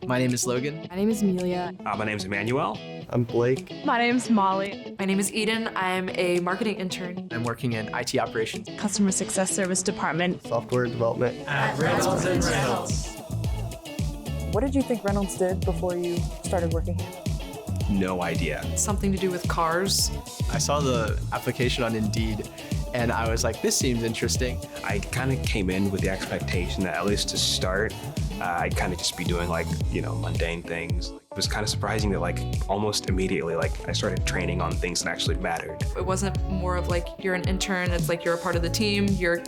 My name is Logan. My name is Amelia. My name is Emmanuel. I'm Blake. My name's Molly. My name is Eden. I'm a marketing intern. I'm working in IT operations. Customer Success Service Department. Software development. At Reynolds and Reynolds. What did you think Reynolds did before you started working here? No idea. Something to do with cars. I saw the application on Indeed and I was like, this seems interesting. I kind of came in with the expectation that at least to start, I'd kind of just be doing mundane things. It was kind of surprising that almost immediately, I started training on things that actually mattered. It wasn't more of you're an intern, it's you're a part of the team, you're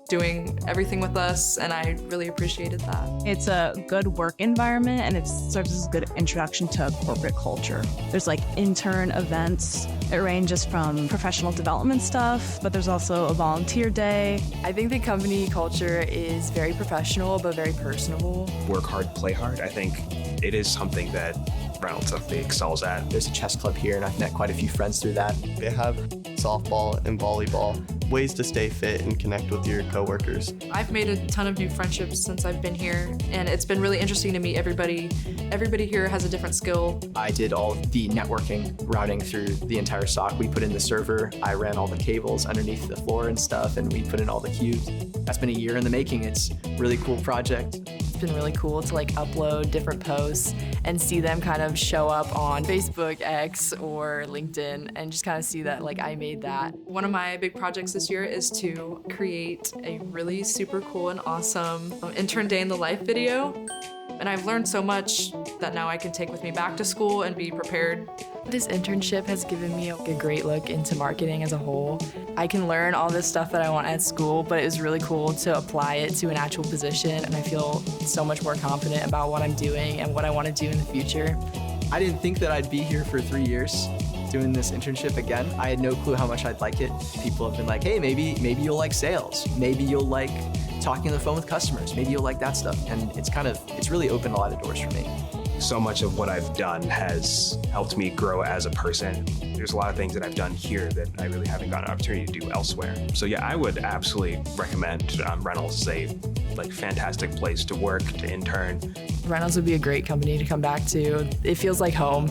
doing everything with us, and I really appreciated that. It's a good work environment and it serves as a good introduction to corporate culture. There's intern events. It ranges from professional development stuff, but there's also a volunteer day. I think the company culture is very professional, but very personable. Work hard, play hard. I think it is something that Reynolds definitely excels at. There's a chess club here and I've met quite a few friends through that. They have softball and volleyball, ways to stay fit and connect with your coworkers. I've made a ton of new friendships since I've been here, and it's been really interesting to meet everybody. Everybody here has a different skill. I did all the networking, routing through the entire SOC. We put in the server, I ran all the cables underneath the floor and stuff, and we put in all the cubes. That's been a year in the making. It's a really cool project. It's been really cool to upload different posts and see them kind of show up on Facebook, X, or LinkedIn, and just kind of see that I made that. One of my big projects this year is to create a really super cool and awesome intern day in the life video. And I've learned so much that now I can take with me back to school and be prepared. This internship has given me a great look into marketing as a whole. I can learn all this stuff that I want at school, but it was really cool to apply it to an actual position, and I feel so much more confident about what I'm doing and what I want to do in the future. I didn't think that I'd be here for 3 years doing this internship again. I had no clue how much I'd like it. People have been like, hey, maybe you'll like sales. Maybe you'll like talking on the phone with customers. Maybe you'll like that stuff. And it's really opened a lot of doors for me. So much of what I've done has helped me grow as a person. There's a lot of things that I've done here that I really haven't gotten an opportunity to do elsewhere. So yeah, I would absolutely recommend Reynolds. Is a fantastic place to work, to intern. Reynolds would be a great company to come back to. It feels like home.